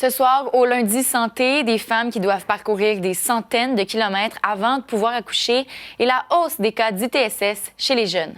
Ce soir, au lundi santé, des femmes qui doivent parcourir des centaines de kilomètres avant de pouvoir accoucher et la hausse des cas d'ITSS chez les jeunes.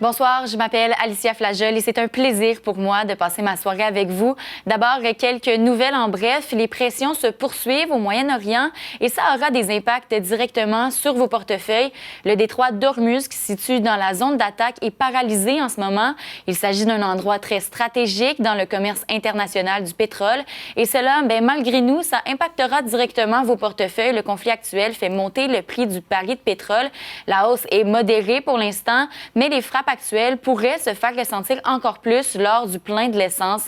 Bonsoir, je m'appelle Alicia Flageol et c'est un plaisir pour moi de passer ma soirée avec vous. D'abord, quelques nouvelles en bref. Les pressions se poursuivent au Moyen-Orient et ça aura des impacts directement sur vos portefeuilles. Le détroit d'Ormuz, qui se situe dans la zone d'attaque, est paralysé en ce moment. Il s'agit d'un endroit très stratégique dans le commerce international du pétrole. Et cela, malgré nous, ça impactera directement vos portefeuilles. Le conflit actuel fait monter le prix du baril de pétrole. La hausse est modérée pour l'instant, mais les frappes actuelles pourraient se faire ressentir encore plus lors du plein de l'essence.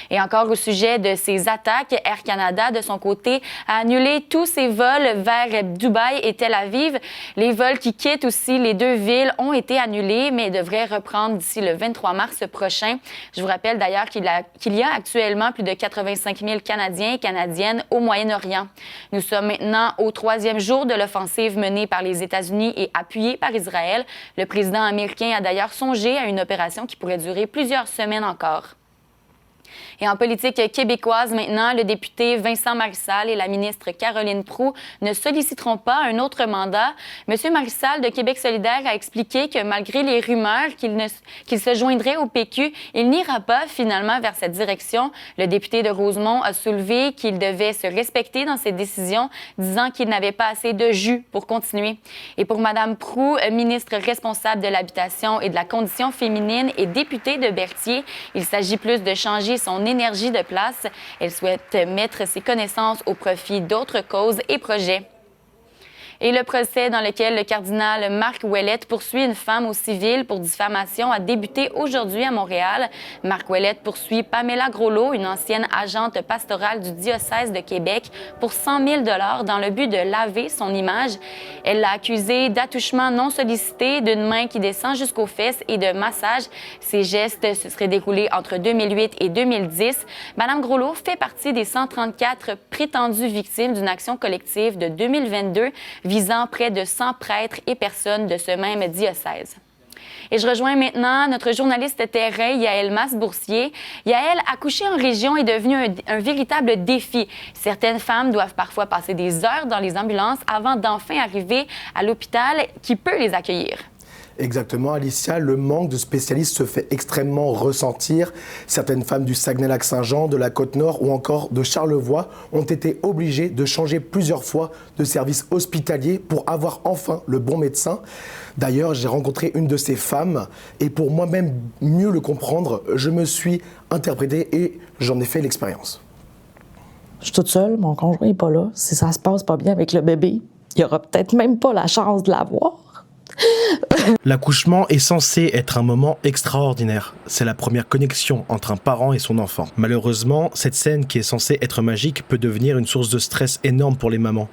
Et encore au sujet de ces attaques, Air Canada, de son côté, a annulé tous ses vols vers Dubaï et Tel Aviv. Les vols qui quittent aussi les deux villes ont été annulés, mais devraient reprendre d'ici le 23 mars prochain. Je vous rappelle d'ailleurs qu'il y a actuellement plus de 85 000 Canadiens et Canadiennes au Moyen-Orient. Nous sommes maintenant au 3e jour de l'offensive menée par les États-Unis et appuyée par Israël. Le président américain a d'ailleurs songé à une opération qui pourrait durer plusieurs semaines encore. Et en politique québécoise, maintenant, le député Vincent Marissal et la ministre Caroline Proulx ne solliciteront pas un autre mandat. M. Marissal de Québec solidaire a expliqué que malgré les rumeurs qu'il se joindrait au PQ, il n'ira pas finalement vers cette direction. Le député de Rosemont a soulevé qu'il devait se respecter dans ses décisions, disant qu'il n'avait pas assez de jus pour continuer. Et pour Mme Proulx, ministre responsable de l'habitation et de la condition féminine et députée de Berthier, il s'agit plus de changer son énergie de place. Elle souhaite mettre ses connaissances au profit d'autres causes et projets. Et le procès dans lequel le cardinal Marc Ouellette poursuit une femme au civil pour diffamation a débuté aujourd'hui à Montréal. Marc Ouellette poursuit Pamela Groslo, une ancienne agente pastorale du diocèse de Québec, pour 100 000 $ dans le but de laver son image. Elle l'a accusée d'attouchement non sollicité, d'une main qui descend jusqu'aux fesses et de massage. Ces gestes se seraient déroulés entre 2008 et 2010. Madame Groslo fait partie des 134 prétendues victimes d'une action collective de 2022 visant près de 100 prêtres et personnes de ce même diocèse. Et je rejoins maintenant notre journaliste terrain, Yaël Masse-Boursier. Yaël, accoucher en région est devenu un véritable défi. Certaines femmes doivent parfois passer des heures dans les ambulances avant d'enfin arriver à l'hôpital qui peut les accueillir. Exactement, Alicia, le manque de spécialistes se fait extrêmement ressentir. Certaines femmes du Saguenay-Lac-Saint-Jean, de la Côte-Nord ou encore de Charlevoix ont été obligées de changer plusieurs fois de service hospitalier pour avoir enfin le bon médecin. D'ailleurs, j'ai rencontré une de ces femmes et pour moi-même mieux le comprendre, je me suis interprété et j'en ai fait l'expérience. Je suis toute seule, mon conjoint n'est pas là. Si ça se passe pas bien avec le bébé, il n'y aura peut-être même pas la chance de l'avoir. L'accouchement est censé être un moment extraordinaire. C'est la première connexion entre un parent et son enfant. Malheureusement, cette scène qui est censée être magique peut devenir une source de stress énorme pour les mamans.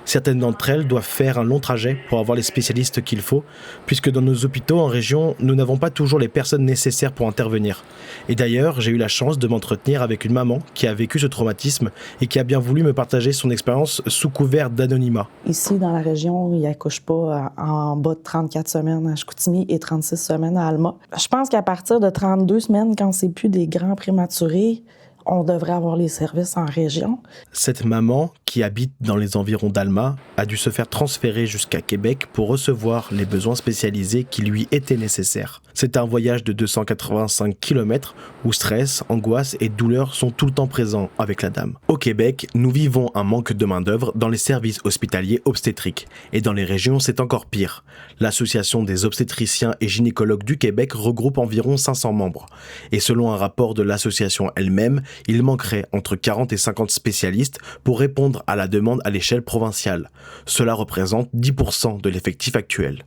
Certaines d'entre elles doivent faire un long trajet pour avoir les spécialistes qu'il faut, puisque dans nos hôpitaux en région, nous n'avons pas toujours les personnes nécessaires pour intervenir. Et d'ailleurs, j'ai eu la chance de m'entretenir avec une maman qui a vécu ce traumatisme et qui a bien voulu me partager son expérience sous couvert d'anonymat. Ici, dans la région, ils n'accouchent pas en bas de 34 semaines à Chicoutimi et 36 semaines à Alma. Je pense qu'à partir de 32 semaines, quand c'est plus des grands prématurés, on devrait avoir les services en région. Cette maman, qui habite dans les environs d'Alma, a dû se faire transférer jusqu'à Québec pour recevoir les besoins spécialisés qui lui étaient nécessaires. C'est un voyage de 285 km où stress, angoisse et douleur sont tout le temps présents avec la dame. Au Québec, nous vivons un manque de main-d'œuvre dans les services hospitaliers obstétriques. Et dans les régions, c'est encore pire. L'Association des obstétriciens et gynécologues du Québec regroupe environ 500 membres. Et selon un rapport de l'association elle-même, il manquerait entre 40 et 50 spécialistes pour répondre à la demande à l'échelle provinciale. Cela représente 10% de l'effectif actuel.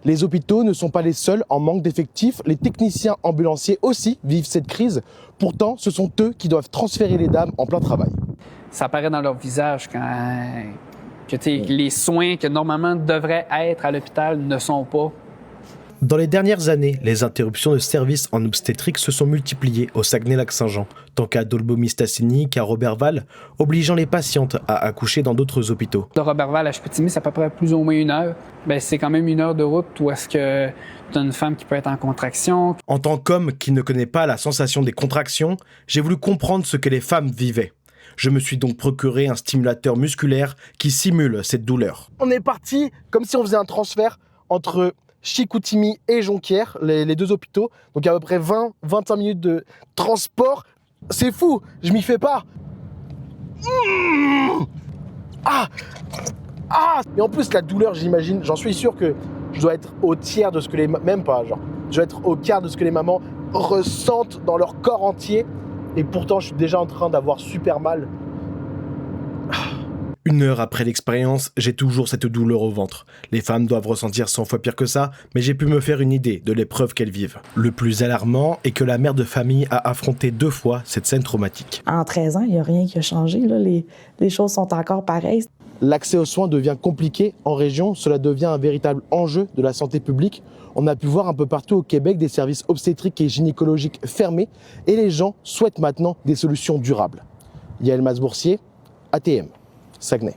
Les hôpitaux ne sont pas les seuls en manque d'effectifs. Les techniciens ambulanciers aussi vivent cette crise. Pourtant, ce sont eux qui doivent transférer les dames en plein travail. Ça apparaît dans leur visage que les soins que normalement devraient être à l'hôpital ne sont pas. Dans les dernières années, les interruptions de services en obstétrique se sont multipliées au Saguenay-Lac-Saint-Jean, tant qu'à Dolbeau-Mistassini qu'à Roberval, obligeant les patientes à accoucher dans d'autres hôpitaux. De Roberval à Chicoutimi, c'est à peu près plus ou moins 1 heure. Bien, c'est quand même 1 heure de route où est-ce que tu as une femme qui peut être en contraction. En tant qu'homme qui ne connaît pas la sensation des contractions, j'ai voulu comprendre ce que les femmes vivaient. Je me suis donc procuré un stimulateur musculaire qui simule cette douleur. On est parti comme si on faisait un transfert entre Chicoutimi et Jonquière, les deux hôpitaux. Donc à peu près 20-25 minutes de transport. C'est fou, je m'y fais pas. Et en plus la douleur, j'imagine, j'en suis sûr que je dois être au tiers de ce que même pas, genre, je dois être au quart de ce que les mamans ressentent dans leur corps entier. Et pourtant, je suis déjà en train d'avoir super mal. 1 heure après l'expérience, j'ai toujours cette douleur au ventre. Les femmes doivent ressentir 100 fois pire que ça, mais j'ai pu me faire une idée de l'épreuve qu'elles vivent. Le plus alarmant est que la mère de famille a affronté 2 fois cette scène traumatique. En 13 ans, il n'y a rien qui a changé. Là. Les choses sont encore pareilles. L'accès aux soins devient compliqué en région. Cela devient un véritable enjeu de la santé publique. On a pu voir un peu partout au Québec des services obstétriques et gynécologiques fermés et les gens souhaitent maintenant des solutions durables. Yael Masboursier, ATM, Saguenay.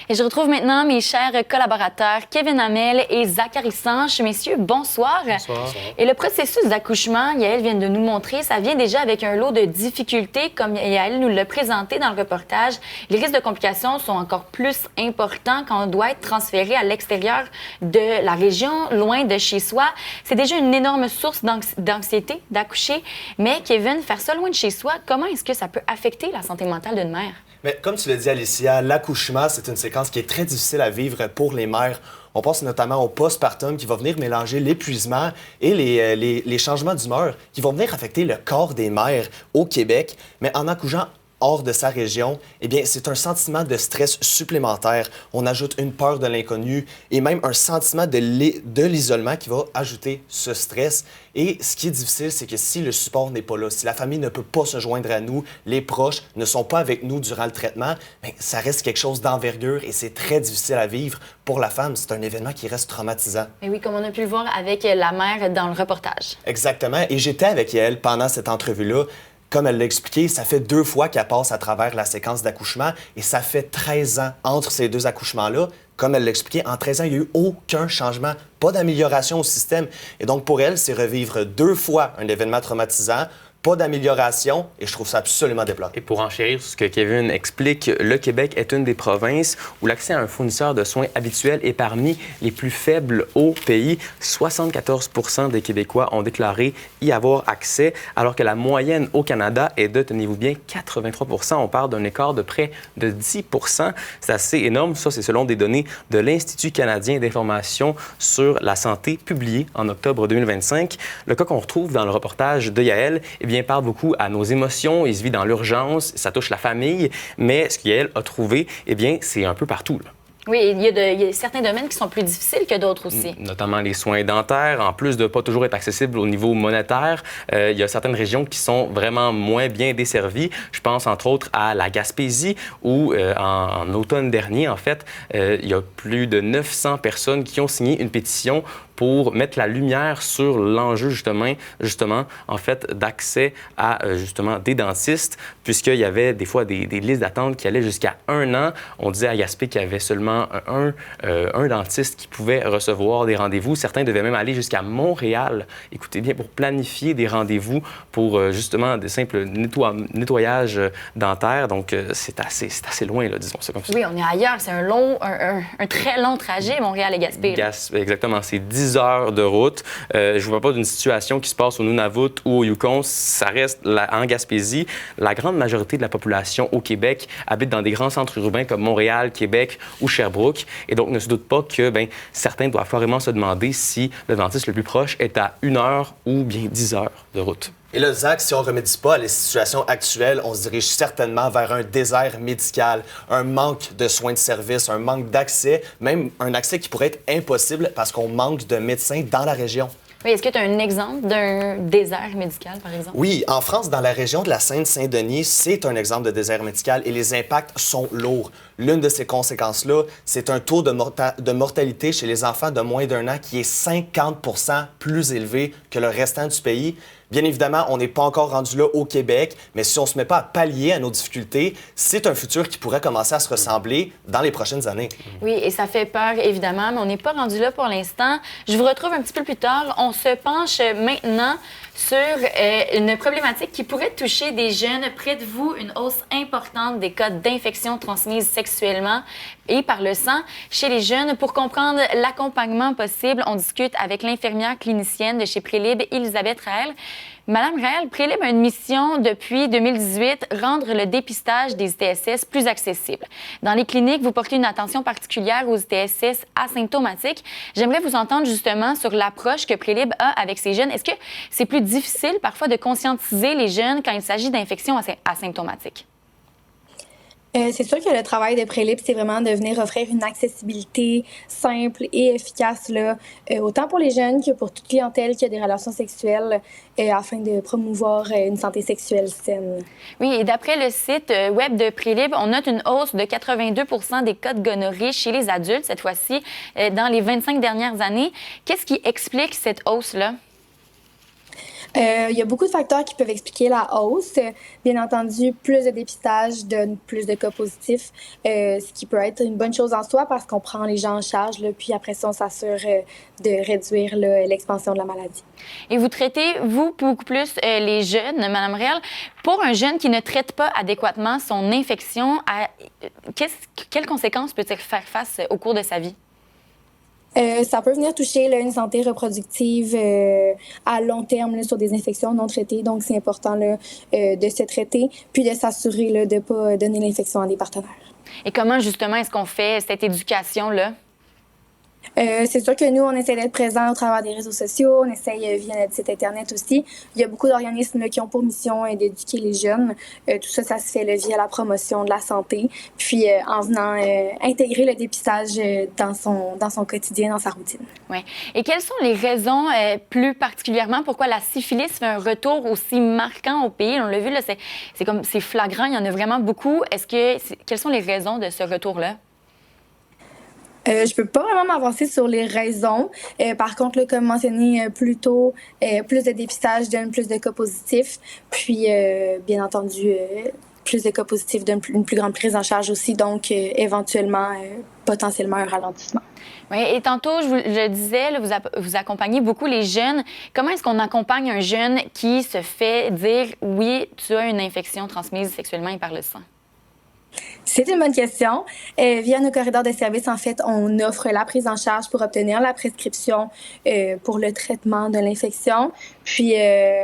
Et je retrouve maintenant mes chers collaborateurs Kevin Hamel et Zachary Sanche. Messieurs, bonsoir. Bonsoir. Et le processus d'accouchement, Yael vient de nous montrer, ça vient déjà avec un lot de difficultés, comme Yael nous l'a présenté dans le reportage. Les risques de complications sont encore plus importants quand on doit être transféré à l'extérieur de la région, loin de chez soi. C'est déjà une énorme source d'anxiété d'accoucher. Mais Kevin, faire ça loin de chez soi, comment est-ce que ça peut affecter la santé mentale d'une mère? Mais comme tu l'as dit, Alicia, l'accouchement, c'est une séquence qui est très difficile à vivre pour les mères. On pense notamment au postpartum qui va venir mélanger l'épuisement et les changements d'humeur qui vont venir affecter le corps des mères au Québec. Mais en accouchant hors de sa région, eh bien, c'est un sentiment de stress supplémentaire. On ajoute une peur de l'inconnu et même un sentiment de l'isolement qui va ajouter ce stress. Et ce qui est difficile, c'est que si le support n'est pas là, si la famille ne peut pas se joindre à nous, les proches ne sont pas avec nous durant le traitement, bien, ça reste quelque chose d'envergure et c'est très difficile à vivre pour la femme. C'est un événement qui reste traumatisant. Mais oui, comme on a pu le voir avec la mère dans le reportage. Exactement. Et j'étais avec elle pendant cette entrevue-là. Comme elle l'a expliqué, ça fait 2 fois qu'elle passe à travers la séquence d'accouchement et ça fait 13 ans entre ces 2 accouchements-là. Comme elle l'a expliqué, en 13 ans, il n'y a eu aucun changement, pas d'amélioration au système. Et donc, pour elle, c'est revivre 2 fois un événement traumatisant, pas d'amélioration, et je trouve ça absolument déplorable. Et pour enchérir sur ce que Kevin explique, le Québec est une des provinces où l'accès à un fournisseur de soins habituel est parmi les plus faibles au pays. 74 % des Québécois ont déclaré y avoir accès, alors que la moyenne au Canada est de, tenez-vous bien, 83 %. On parle d'un écart de près de 10 %. C'est assez énorme. Ça, c'est selon des données de l'Institut canadien d'information sur la santé publié en octobre 2025. Le cas qu'on retrouve dans le reportage de Yael, eh bien, parle beaucoup à nos émotions, il se vit dans l'urgence, ça touche la famille, mais ce qu'elle a trouvé, eh bien, c'est un peu partout, là. Oui, il y a certains domaines qui sont plus difficiles que d'autres aussi. Notamment les soins dentaires, en plus de ne pas toujours être accessibles au niveau monétaire. Il y a certaines régions qui sont vraiment moins bien desservies. Je pense entre autres à la Gaspésie où en automne dernier, en fait, il y a plus de 900 personnes qui ont signé une pétition pour mettre la lumière sur l'enjeu, justement, en fait, d'accès à, justement, des dentistes, puisqu'il y avait des fois des listes d'attente qui allaient jusqu'à 1 an. On disait à Gaspé qu'il y avait seulement un dentiste qui pouvait recevoir des rendez-vous. Certains devaient même aller jusqu'à Montréal, écoutez bien, pour planifier des rendez-vous pour, justement, des simples nettoyages dentaires. Donc, c'est assez loin, là, disons ça comme ça. Oui, on est ailleurs. C'est un très long trajet, Montréal et Gaspé. Exactement. C'est 10 heures de route. Je ne vois pas d'une situation qui se passe au Nunavut ou au Yukon. Ça reste en Gaspésie. La grande majorité de la population au Québec habite dans des grands centres urbains comme Montréal, Québec ou Sherbrooke. Et donc, ne se doute pas que certains doivent carrément se demander si le dentiste le plus proche est à 1 heure ou bien 10 heures de route. Et là, Zach, si on ne remédie pas à la situation actuelle, on se dirige certainement vers un désert médical, un manque de soins de service, un manque d'accès, même un accès qui pourrait être impossible parce qu'on manque de médecins dans la région. Oui, est-ce que tu as un exemple d'un désert médical, par exemple? Oui, en France, dans la région de la Seine-Saint-Denis, c'est un exemple de désert médical et les impacts sont lourds. L'une de ces conséquences-là, c'est un taux de mortalité chez les enfants de moins d'1 an qui est 50 % plus élevé que le restant du pays. Bien évidemment, on n'est pas encore rendu là au Québec, mais si on ne se met pas à pallier à nos difficultés, c'est un futur qui pourrait commencer à se ressembler dans les prochaines années. Oui, et ça fait peur, évidemment, mais on n'est pas rendu là pour l'instant. Je vous retrouve un petit peu plus tard. On se penche maintenant sur une problématique qui pourrait toucher des jeunes. Près de vous, une hausse importante des cas d'infections transmises sexuellement et par le sang chez les jeunes. Pour comprendre l'accompagnement possible, on discute avec l'infirmière clinicienne de chez Prélib, Elisabeth Raël. Madame Raël, Prélib a une mission depuis 2018, rendre le dépistage des ITSS plus accessible. Dans les cliniques, vous portez une attention particulière aux ITSS asymptomatiques. J'aimerais vous entendre justement sur l'approche que Prélib a avec ces jeunes. Est-ce que c'est plus difficile parfois de conscientiser les jeunes quand il s'agit d'infections asymptomatiques? C'est sûr que le travail de Prélib, c'est vraiment de venir offrir une accessibilité simple et efficace, là, autant pour les jeunes que pour toute clientèle qui a des relations sexuelles, afin de promouvoir une santé sexuelle saine. Oui, et d'après le site web de Prélib, on note une hausse de 82 % des cas de gonorrhée chez les adultes, cette fois-ci, dans les 25 dernières années. Qu'est-ce qui explique cette hausse-là? Il y a beaucoup de facteurs qui peuvent expliquer la hausse. Bien entendu, plus de dépistage donne plus de cas positifs, ce qui peut être une bonne chose en soi parce qu'on prend les gens en charge, là, puis après ça, on s'assure de réduire l'expansion de la maladie. Et vous traitez, vous, beaucoup plus les jeunes, Mme Raël. Pour un jeune qui ne traite pas adéquatement son infection, quelles conséquences peut-il faire face au cours de sa vie? Ça peut venir toucher là, une santé reproductive à long terme là, sur des infections non traitées. Donc, c'est important là, de se traiter puis de s'assurer là, de ne pas donner l'infection à des partenaires. Et comment, justement, est-ce qu'on fait cette éducation-là? C'est sûr que nous, on essaie d'être présents au travers des réseaux sociaux, on essaye via notre site Internet aussi. Il y a beaucoup d'organismes là, qui ont pour mission d'éduquer les jeunes. Tout ça, ça se fait là, via la promotion de la santé, puis en venant intégrer le dépistage dans son quotidien, dans sa routine. Oui. Et quelles sont les raisons, plus particulièrement, pourquoi la syphilis fait un retour aussi marquant au pays? On l'a vu, là, c'est flagrant, il y en a vraiment beaucoup. Quelles sont les raisons de ce retour-là? Je peux pas vraiment m'avancer sur les raisons. Par contre, là, comme mentionné plus tôt, plus de dépistage donne plus de cas positifs. Puis, bien entendu, plus de cas positifs donne une plus grande prise en charge aussi. Donc, éventuellement, potentiellement un ralentissement. Oui, et tantôt, je le disais, là, vous accompagnez beaucoup les jeunes. Comment est-ce qu'on accompagne un jeune qui se fait dire « oui, tu as une infection transmise sexuellement et par le sang ». C'est une bonne question. Via nos corridors de services, en fait, on offre la prise en charge pour obtenir la prescription pour le traitement de l'infection. Puis,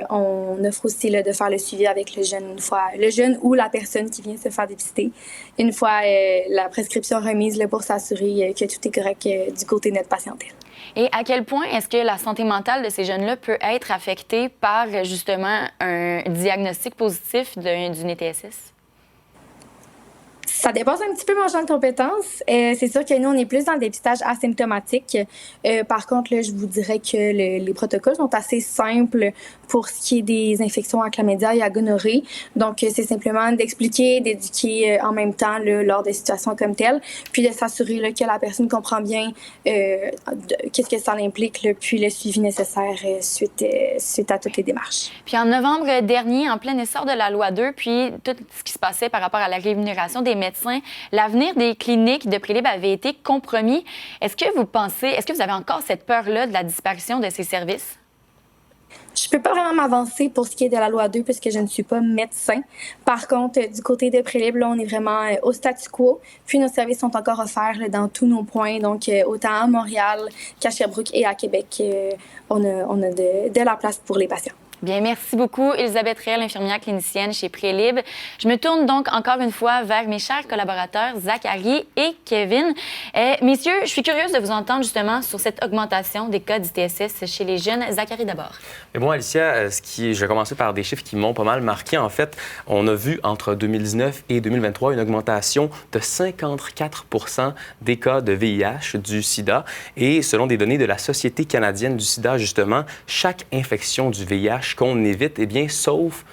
on offre aussi là, de faire le suivi avec le jeune ou la personne qui vient se faire dépister. Une fois la prescription remise là, pour s'assurer que tout est correct du côté de notre patientèle. Et à quel point est-ce que la santé mentale de ces jeunes-là peut être affectée par, justement, un diagnostic positif d'une ETSS? Ça dépasse un petit peu mon champ de compétences. C'est sûr que nous, on est plus dans le dépistage asymptomatique. Par contre, là, je vous dirais que les protocoles sont assez simples pour ce qui est des infections à chlamydia et à gonorrhée. Donc, c'est simplement d'expliquer, d'éduquer en même temps là, lors des situations comme telles, puis de s'assurer là, que la personne comprend bien qu'est-ce que ça implique, là, puis le suivi nécessaire suite à toutes les démarches. Puis en novembre dernier, en plein essor de la loi 2, puis tout ce qui se passait par rapport à la rémunération des médecins, l'avenir des cliniques de Prélib avait été compromis. Est-ce que vous avez encore cette peur-là de la disparition de ces services? Je peux pas vraiment m'avancer pour ce qui est de la loi 2 puisque je ne suis pas médecin. Par contre, du côté de Prélib, là, on est vraiment au statu quo. Puis nos services sont encore offerts là, dans tous nos points. Donc, autant à Montréal qu'à Sherbrooke et à Québec, on a de la place pour les patients. Bien, merci beaucoup, Elisabeth Réal, infirmière clinicienne chez Prélib. Je me tourne donc encore une fois vers mes chers collaborateurs, Zachary et Kevin. Messieurs, je suis curieuse de vous entendre justement sur cette augmentation des cas d'ITSS chez les jeunes. Zachary d'abord. Mais bon, Alicia, je vais commencer par des chiffres qui m'ont pas mal marqué. En fait, on a vu entre 2019 et 2023 une augmentation de 54 % des cas de VIH, du sida. Et selon des données de la Société canadienne du sida, justement, chaque infection du VIH qu'on évite, eh bien, sauve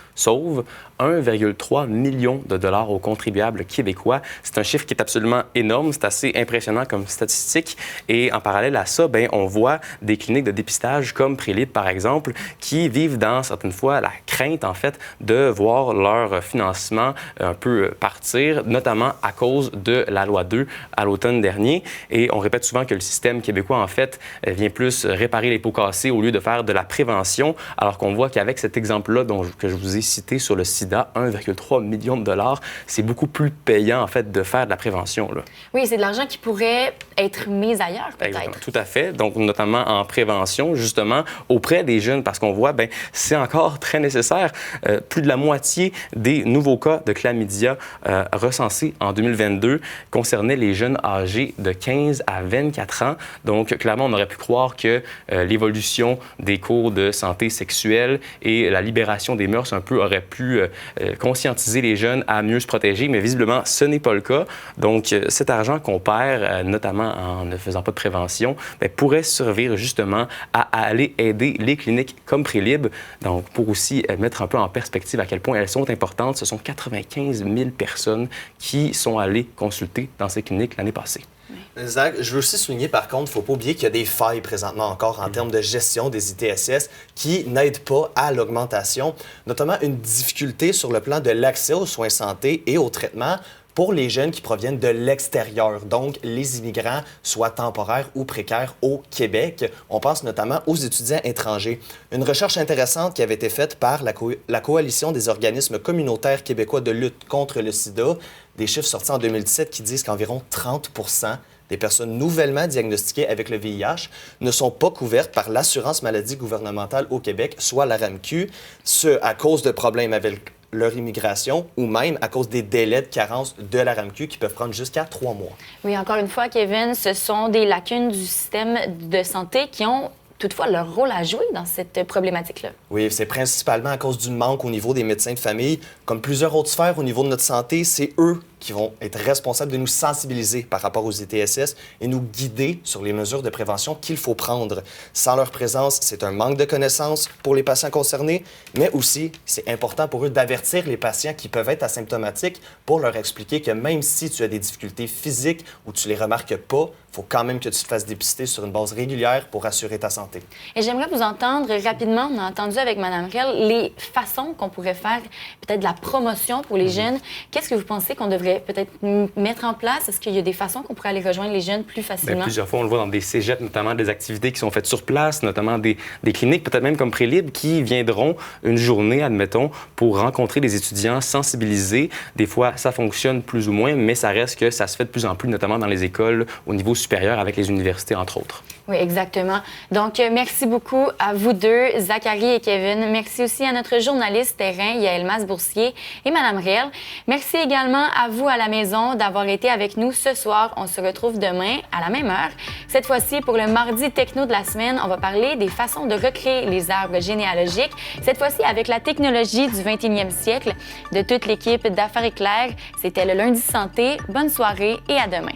1,3 million de dollars aux contribuables québécois. C'est un chiffre qui est absolument énorme, c'est assez impressionnant comme statistique. Et en parallèle à ça, bien, on voit des cliniques de dépistage comme Prélib, par exemple, qui vivent dans certaines fois la crainte, en fait, de voir leur financement un peu partir, notamment à cause de la loi 2 à l'automne dernier. Et on répète souvent que le système québécois, en fait, vient plus réparer les pots cassés au lieu de faire de la prévention, alors qu'on voit qu'avec cet exemple-là que je vous ai cité sur le sida, 1,3 million de dollars, c'est beaucoup plus payant, en fait, de faire de la prévention, là. Oui, c'est de l'argent qui pourrait être mis ailleurs, peut-être. Exactement, tout à fait. Donc, notamment en prévention, justement, auprès des jeunes, parce qu'on voit, bien, c'est encore très nécessaire. Plus de la moitié des nouveaux cas de chlamydia recensés en 2022 concernaient les jeunes âgés de 15 à 24 ans. Donc, clairement, on aurait pu croire que l'évolution des cours de santé sexuelle et la libération des mœurs un peu aurait pu conscientiser les jeunes à mieux se protéger, mais visiblement, ce n'est pas le cas. Donc, cet argent qu'on perd, notamment en ne faisant pas de prévention, bien, pourrait servir justement à aller aider les cliniques comme Prélib, donc pour aussi mettre un peu en perspective à quel point elles sont importantes. Ce sont 95 000 personnes qui sont allées consulter dans ces cliniques l'année passée. Zach, je veux aussi souligner, par contre, il ne faut pas oublier qu'il y a des failles présentement encore en termes de gestion des ITSS qui n'aident pas à l'augmentation, notamment une difficulté sur le plan de l'accès aux soins santé et aux traitements pour les jeunes qui proviennent de l'extérieur, donc les immigrants, soit temporaires ou précaires, au Québec. On pense notamment aux étudiants étrangers. Une recherche intéressante qui avait été faite par la Coalition des organismes communautaires québécois de lutte contre le sida, des chiffres sortis en 2017 qui disent qu'environ 30 % des personnes nouvellement diagnostiquées avec le VIH ne sont pas couvertes par l'assurance maladie gouvernementale au Québec, soit la RAMQ, ce à cause de problèmes avec leur immigration ou même à cause des délais de carence de la RAMQ qui peuvent prendre jusqu'à 3 mois. Oui, encore une fois, Kevin, ce sont des lacunes du système de santé qui ont toutefois leur rôle à jouer dans cette problématique-là. Oui, c'est principalement à cause du manque au niveau des médecins de famille. Comme plusieurs autres sphères au niveau de notre santé, c'est eux qui vont être responsables de nous sensibiliser par rapport aux ITSS et nous guider sur les mesures de prévention qu'il faut prendre. Sans leur présence, c'est un manque de connaissances pour les patients concernés, mais aussi, c'est important pour eux d'avertir les patients qui peuvent être asymptomatiques pour leur expliquer que même si tu as des difficultés physiques ou tu les remarques pas, il faut quand même que tu te fasses dépister sur une base régulière pour assurer ta santé. Et j'aimerais vous entendre rapidement, on a entendu avec Mme Réal, les façons qu'on pourrait faire peut-être de la promotion pour les jeunes. Qu'est-ce que vous pensez qu'on devrait peut-être mettre en place? Est-ce qu'il y a des façons qu'on pourrait aller rejoindre les jeunes plus facilement? Bien, plusieurs fois, on le voit dans des cégeps, notamment des activités qui sont faites sur place, notamment des cliniques, peut-être même comme Prélib, qui viendront une journée, admettons, pour rencontrer des étudiants, sensibiliser. Des fois, ça fonctionne plus ou moins, mais ça reste que ça se fait de plus en plus, notamment dans les écoles au niveau supérieur avec les universités, entre autres. Oui, exactement. Donc, merci beaucoup à vous deux, Zachary et Kevin. Merci aussi à notre journaliste terrain, Yaël Masboursier et Mme Réal. Merci également à vous à la maison d'avoir été avec nous ce soir. On se retrouve demain à la même heure. Cette fois-ci, pour le mardi techno de la semaine, on va parler des façons de recréer les arbres généalogiques. Cette fois-ci, avec la technologie du 21e siècle. De toute l'équipe d'Affaires éclairs, c'était le Lundi Santé. Bonne soirée et à demain.